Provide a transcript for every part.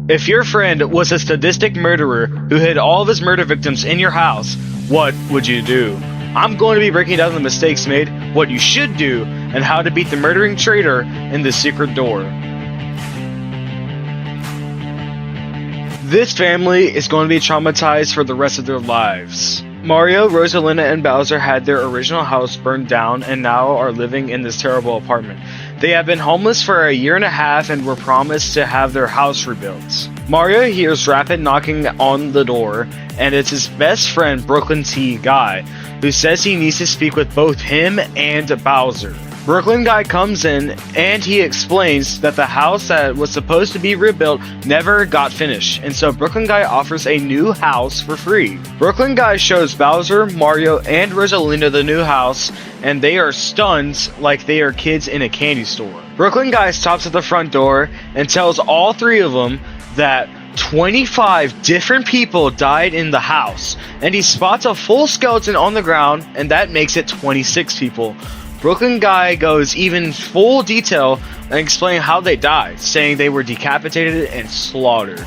If your friend was a sadistic murderer who hid all of his murder victims in your house, what would you do? I'm going to be breaking down the mistakes made, what you should do, and how to beat the murdering traitor in the secret door. This family is going to be traumatized for the rest of their lives. Mario, Rosalina, and Bowser had their original house burned down and now are living in this terrible apartment. They have been homeless for a year and a half and were promised to have their house rebuilt. Mario hears rapid knocking on the door, and it's his best friend Brooklyn T. Guy, who says he needs to speak with both him and Bowser. Brooklyn Guy comes in and he explains that the house that was supposed to be rebuilt never got finished, and so Brooklyn Guy offers a new house for free. Brooklyn Guy shows Bowser, Mario, and Rosalina the new house, and they are stunned like they are kids in a candy store. Brooklyn Guy stops at the front door and tells all three of them that 25 different people died in the house, and he spots a full skeleton on the ground, and that makes it 26 people. Brooklyn Guy goes even full detail and explains how they died, saying they were decapitated and slaughtered.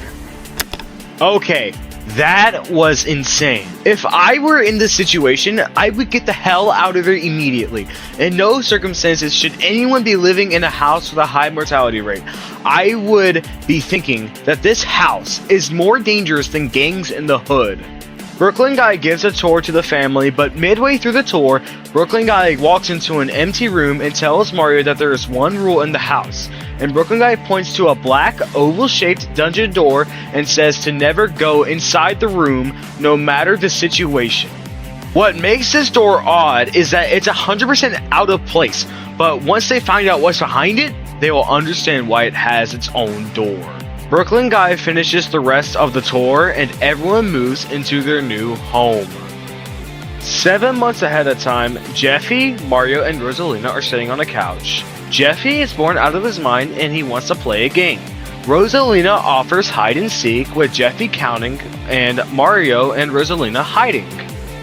Okay, that was insane. If I were in this situation, I would get the hell out of there immediately. In no circumstances should anyone be living in a house with a high mortality rate. I would be thinking that this house is more dangerous than gangs in the hood. Brooklyn Guy gives a tour to the family, but midway through the tour, Brooklyn Guy walks into an empty room and tells Mario that there is one rule in the house. And Brooklyn Guy points to a black, oval-shaped dungeon door and says to never go inside the room, no matter the situation. What makes this door odd is that it's 100% out of place, but once they find out what's behind it, they will understand why it has its own door. Brooklyn Guy finishes the rest of the tour and everyone moves into their new home. 7 months ahead of time, Jeffy, Mario, and Rosalina are sitting on a couch. Jeffy is born out of his mind and he wants to play a game. Rosalina offers hide and seek with Jeffy counting and Mario and Rosalina hiding.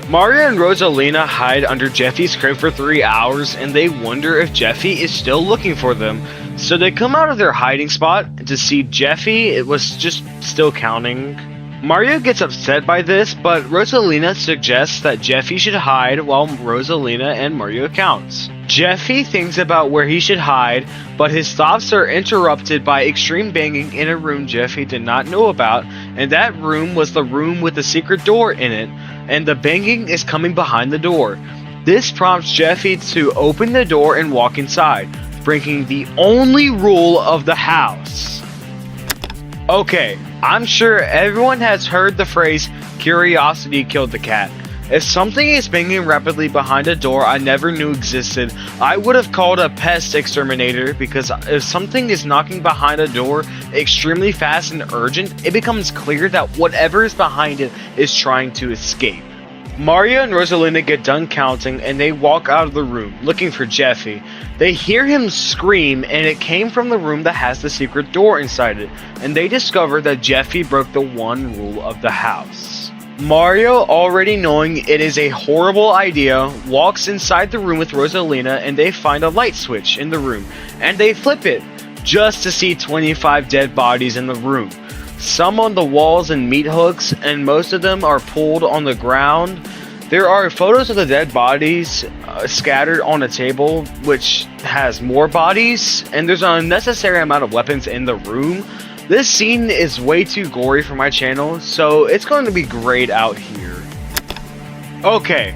Mario and Rosalina hide under Jeffy's crib for 3 hours and they wonder if Jeffy is still looking for them. So they come out of their hiding spot to see Jeffy. It was just still counting. Mario gets upset by this, but Rosalina suggests that Jeffy should hide while Rosalina and Mario counts. Jeffy thinks about where he should hide, but his thoughts are interrupted by extreme banging in a room Jeffy did not know about, and that room was the room with the secret door in it, and the banging is coming behind the door. This prompts Jeffy to open the door and walk inside, breaking the only rule of the house. Okay, I'm sure everyone has heard the phrase, curiosity killed the cat. If something is banging rapidly behind a door I never knew existed, I would have called a pest exterminator, because if something is knocking behind a door extremely fast and urgent, it becomes clear that whatever is behind it is trying to escape. Mario and Rosalina get done counting and they walk out of the room looking for Jeffy. They hear him scream and it came from the room that has the secret door inside it, and they discover that Jeffy broke the one rule of the house. Mario, already knowing it is a horrible idea, walks inside the room with Rosalina and they find a light switch in the room and they flip it just to see 25 dead bodies in the room. Some on the walls and meat hooks, and most of them are pulled on the ground. There are photos of the dead bodies scattered on a table, which has more bodies, and there's an unnecessary amount of weapons in the room. This scene is way too gory for my channel, so it's going to be grayed out here. Okay,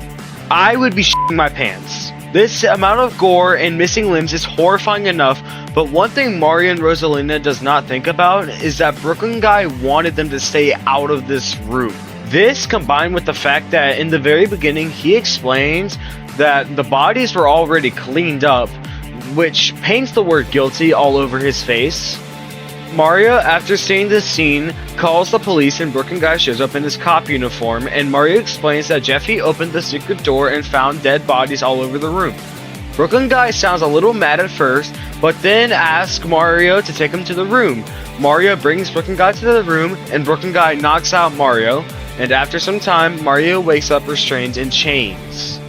I would be shitting my pants. This amount of gore and missing limbs is horrifying enough, but one thing Mario and Rosalina does not think about is that Brooklyn Guy wanted them to stay out of this room. This, combined with the fact that in the very beginning he explains that the bodies were already cleaned up, which paints the word guilty all over his face. Mario, after seeing this scene, calls the police and Brooklyn Guy shows up in his cop uniform, and Mario explains that Jeffy opened the secret door and found dead bodies all over the room. Brooklyn Guy sounds a little mad at first, but then asks Mario to take him to the room. Mario brings Brooklyn Guy to the room, and Brooklyn Guy knocks out Mario, and after some time, Mario wakes up restrained in chains.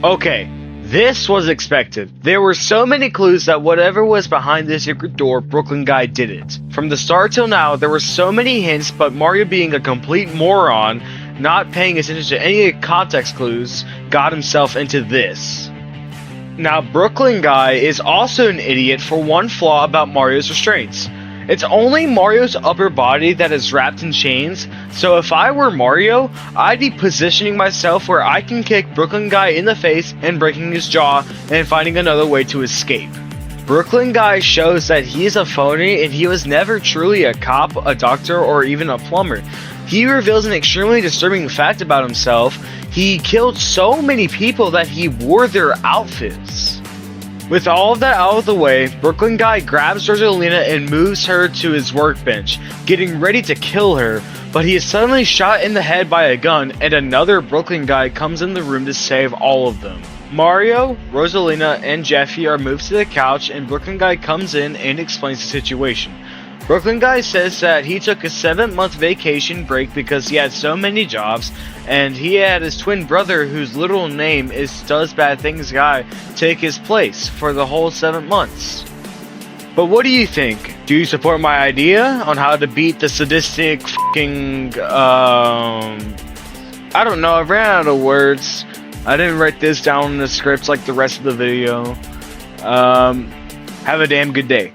Okay, This was expected. There were so many clues that whatever was behind this secret door, Brooklyn Guy did it. From the start till now, there were so many hints, but Mario, being a complete moron, not paying attention to any context clues, got himself into this. Now, Brooklyn Guy is also an idiot for one flaw about Mario's restraints. It's only Mario's upper body that is wrapped in chains, so if I were Mario, I'd be positioning myself where I can kick Brooklyn Guy in the face and breaking his jaw and finding another way to escape. Brooklyn Guy shows that he is a phony and he was never truly a cop, a doctor, or even a plumber. He reveals an extremely disturbing fact about himself. He killed so many people that he wore their outfits. With all of that out of the way, Brooklyn Guy grabs Rosalina and moves her to his workbench, getting ready to kill her, but he is suddenly shot in the head by a gun and another Brooklyn Guy comes in the room to save all of them. Mario, Rosalina, and Jeffy are moved to the couch and Brooklyn Guy comes in and explains the situation. Brooklyn Guy says that he took a 7-month vacation break because he had so many jobs, and he had his twin brother, whose literal name is Does Bad Things Guy, take his place for the whole 7 months. But what do you think? Do you support my idea on how to beat the sadistic fucking, I don't know, I ran out of words. I didn't write this down in the scripts like the rest of the video. Have a damn good day.